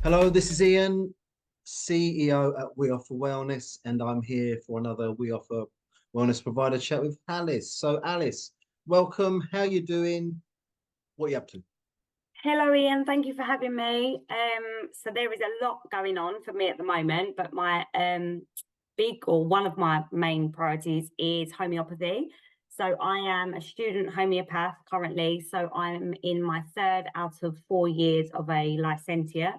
Hello, this is Ian, CEO at We Offer Wellness, and I'm here for another We Offer Wellness provider chat with Alice. So, Alice, welcome. How you doing? What are you up to? Hello, Ian. Thank you for having me. So there is a lot going on for me at the moment, but my big or one of my main priorities is homeopathy. So I am a student homeopath currently. So I'm in my third out of 4 years of a licentiate,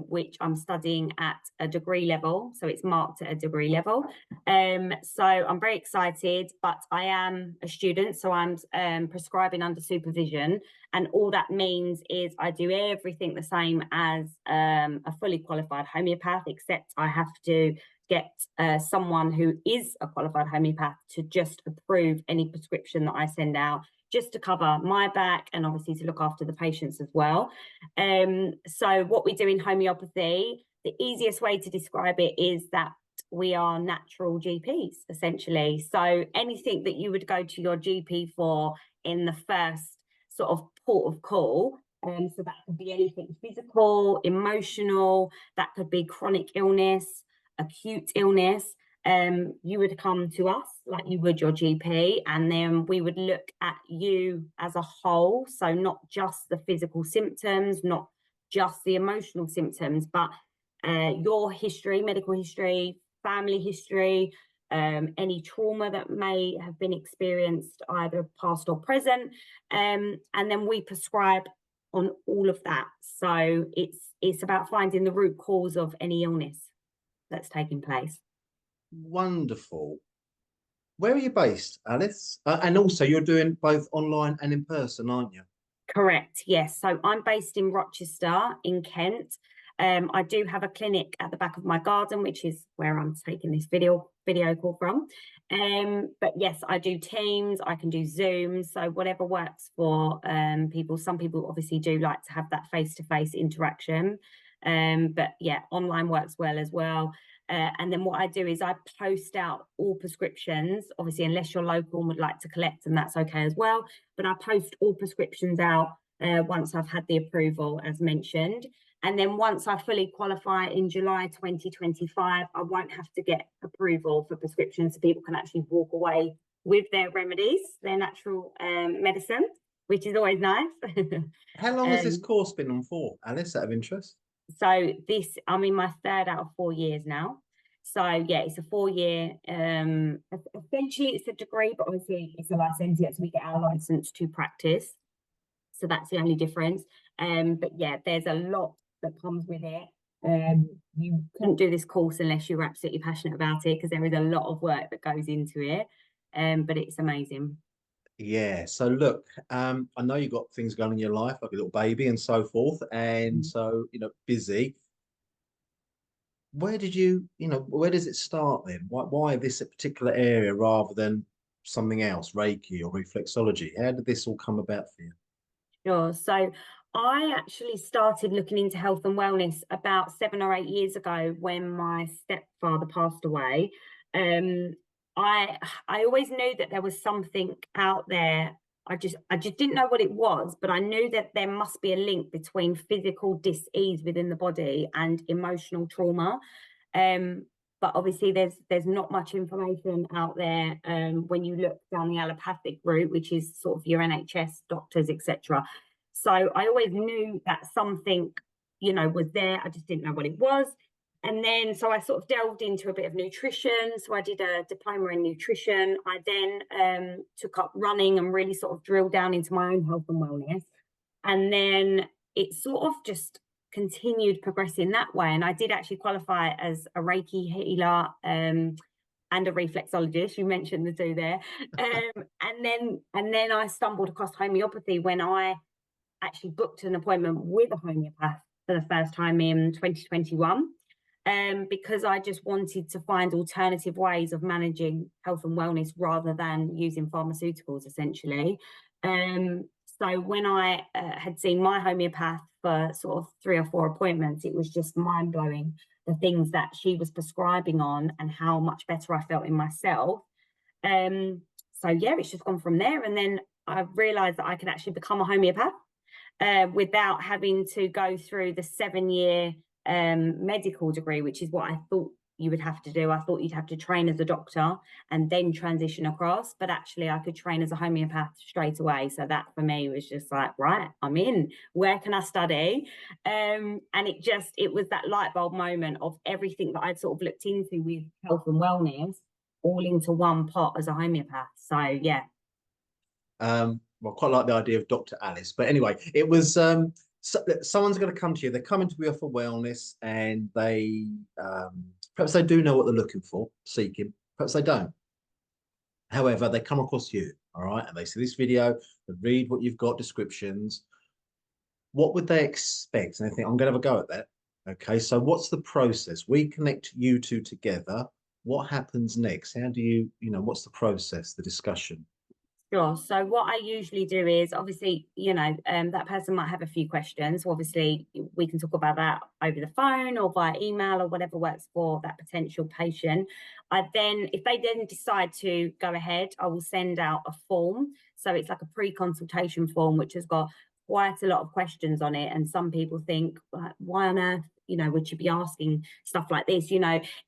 which I'm studying at a degree level. So it's marked at a degree level. So I'm very excited, but I am a student, so I'm prescribing under supervision. And all that means is I do everything the same as a fully qualified homeopath, except I have to get someone who is a qualified homeopath to just approve any prescription that I send out, just to cover my back and obviously to look after the patients as well. So what we do in homeopathy, the easiest way to describe it is that we are natural GPs, essentially. So anything that you would go to your GP for in the first sort of port of call, so that could be anything physical, emotional, that could be chronic illness, acute illness. You would come to us like you would your GP, and then we would look at you as a whole. So not just the physical symptoms, not just the emotional symptoms, but your history, medical history, family history, any trauma that may have been experienced, either past or present, and then we prescribe on all of that. So it's about finding the root cause of any illness that's taking place. Wonderful. Where are you based, Alice? And also, you're doing both online and in person, aren't you? Correct, yes. So I'm based in Rochester, in Kent. I do have a clinic at the back of my garden, which is where I'm taking this video call from. But yes, I do Teams, I can do Zoom, so whatever works for people. Some people obviously do like to have that face-to-face interaction. But yeah, online works well as well. And then what I do is I post out all prescriptions, obviously, unless you're local and would like to collect, and that's okay as well. But I post all prescriptions out once I've had the approval, as mentioned. And then once I fully qualify in July 2025, I won't have to get approval for prescriptions, so people can actually walk away with their remedies, their natural medicine, which is always nice. How long has this um, course been on for, Alice, out of interest? so I'm in my third out of 4 years now. So yeah, it's a 4 year. Essentially, it's a degree, but obviously it's a licentiate, so we get our license to practice. So that's the only difference. But yeah, there's a lot that comes with it. You couldn't do this course unless you were absolutely passionate about it, because there is a lot of work that goes into it. But it's amazing. Yeah. So look, I know you've got things going in your life, like a little baby and so forth, and so busy. Where did where does it start then? Why this particular area rather than something else, Reiki or reflexology? How did this all come about for you? Sure. So I actually started looking into health and wellness about 7 or 8 years ago when my stepfather passed away. Um, I always knew that there was something out there. I just didn't know what it was, but I knew that there must be a link between physical dis-ease within the body and emotional trauma. Um, but obviously there's not much information out there when you look down the allopathic route, which is sort of your NHS doctors, etc. So I always knew that something, was there. I just didn't know what it was. And then so I sort of delved into a bit of nutrition. So I did a diploma in nutrition. I then took up running and really sort of drilled down into my own health and wellness. And then it sort of just continued progressing that way. And I did actually qualify as a Reiki healer and a reflexologist. You mentioned the two there. And then I stumbled across homeopathy when I actually booked an appointment with a homeopath for the first time in 2021. Because I just wanted to find alternative ways of managing health and wellness rather than using pharmaceuticals, essentially. So when I had seen my homeopath for sort of 3 or 4 appointments, it was just mind blowing, the things that she was prescribing on and how much better I felt in myself. So yeah, it's just gone from there. And then I realized that I could actually become a homeopath. without having to go through the 7 year medical degree, which is what I thought you would have to do. I thought you'd have to train as a doctor and then transition across, but actually I could train as a homeopath straight away. So that for me was just like, right, I'm in. Where can I study? And it was that light bulb moment of everything that I'd sort of looked into with health and wellness all into one pot as a homeopath. So yeah. Well, I quite like the idea of Dr. Alice, but anyway, it was someone's going to come to you. They're coming to you for wellness, and they perhaps they do know what they're looking for, seeking. Perhaps they don't. However, they come across you, all right, and they see this video, they read what you've got, descriptions. What would they expect? And they think, I'm going to have a go at that. Okay, so what's the process? We connect you two together. What happens next? How do what's the process, the discussion? Sure. So what I usually do is obviously, that person might have a few questions. So obviously, we can talk about that over the phone or via email or whatever works for that potential patient. If they then decide to go ahead, I will send out a form. So it's like a pre-consultation form, which has got quite a lot of questions on it. And some people think, why on earth, would you be asking stuff like this?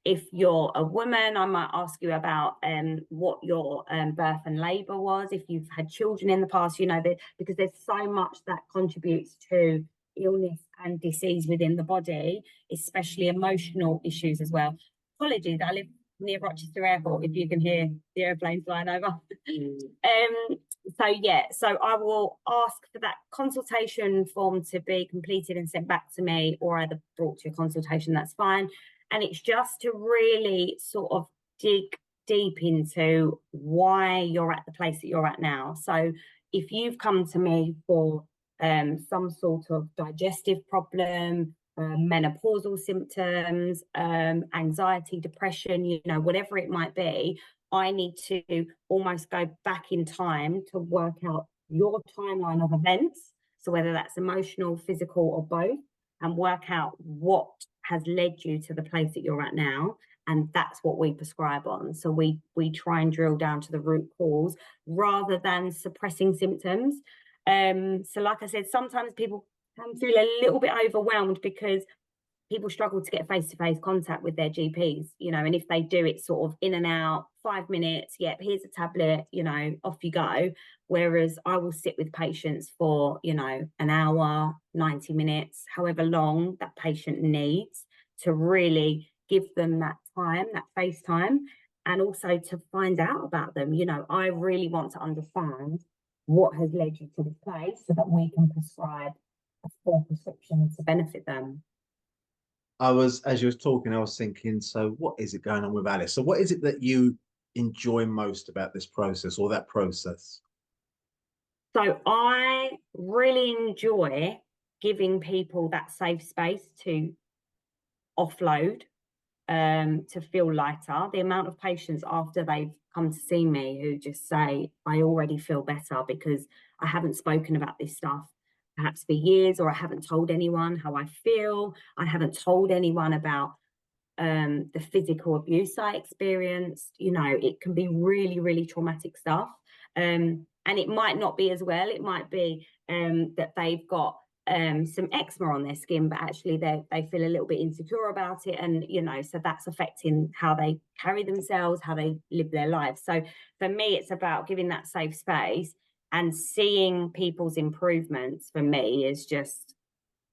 If you're a woman, I might ask you about what your birth and labour was, if you've had children in the past, because there's so much that contributes to illness and disease within the body, especially emotional issues as well. Apologies, I live near Rochester Airport, if you can hear the airplanes flying over. So I will ask for that consultation form to be completed and sent back to me, or either brought to a consultation, that's fine. And it's just to really sort of dig deep into why you're at the place that you're at now. So if you've come to me for some sort of digestive problem, menopausal symptoms, anxiety, depression, whatever it might be, I need to almost go back in time to work out your timeline of events. So whether that's emotional, physical, or both, and work out what has led you to the place that you're at now. And that's what we prescribe on. So we try and drill down to the root cause rather than suppressing symptoms. So like I said, sometimes people can feel a little bit overwhelmed because people struggle to get face-to-face contact with their GPs, and if they do, it's sort of in and out, 5 minutes, yep, here's a tablet, off you go. Whereas I will sit with patients for, an hour, 90 minutes, however long that patient needs, to really give them that time, that face time, and also to find out about them. I really want to understand what has led you to this place so that we can prescribe a full prescription to benefit them. As you was talking, I was thinking, so what is it going on with Alice? So what is it that you enjoy most about this process or that process? So I really enjoy giving people that safe space to offload, to feel lighter. The amount of patients after they've come to see me who just say, I already feel better because I haven't spoken about this stuff perhaps for years, or I haven't told anyone how I feel. I haven't told anyone about the physical abuse I experienced. It can be really, really traumatic stuff. And it might not be as well. It might be that they've got some eczema on their skin, but actually they feel a little bit insecure about it. And, so that's affecting how they carry themselves, how they live their lives. So for me, it's about giving that safe space, and seeing people's improvements for me is just,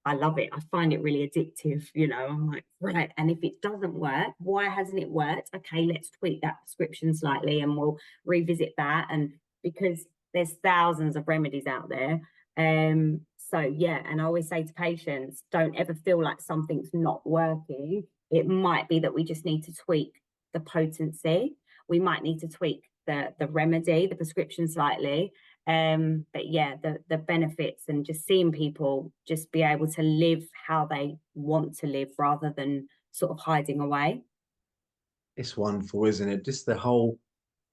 I love it. I find it really addictive. I'm like, right. And if it doesn't work, why hasn't it worked? Okay, let's tweak that prescription slightly and we'll revisit that. And because there's thousands of remedies out there. So yeah, and I always say to patients, don't ever feel like something's not working. It might be that we just need to tweak the potency. We might need to tweak the remedy, the prescription slightly. But yeah, the benefits and just seeing people just be able to live how they want to live rather than sort of hiding away. It's wonderful, isn't it? Just the whole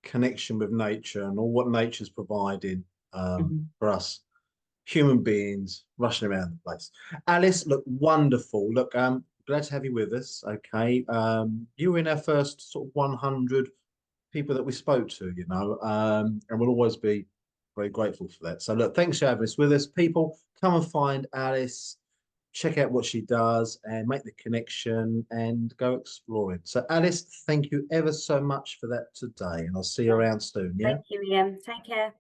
connection with nature and all what nature's providing for us human beings rushing around the place. Alice, look, wonderful. Look, glad to have you with us. Okay. You were in our first sort of 100 people that we spoke to, and we'll always be very grateful for that. So look, thanks for having us with us. People, come and find Alice, check out what she does and make the connection and go exploring. So Alice, thank you ever so much for that today. And I'll see you around soon. Yeah. Thank you, Ian. Take care.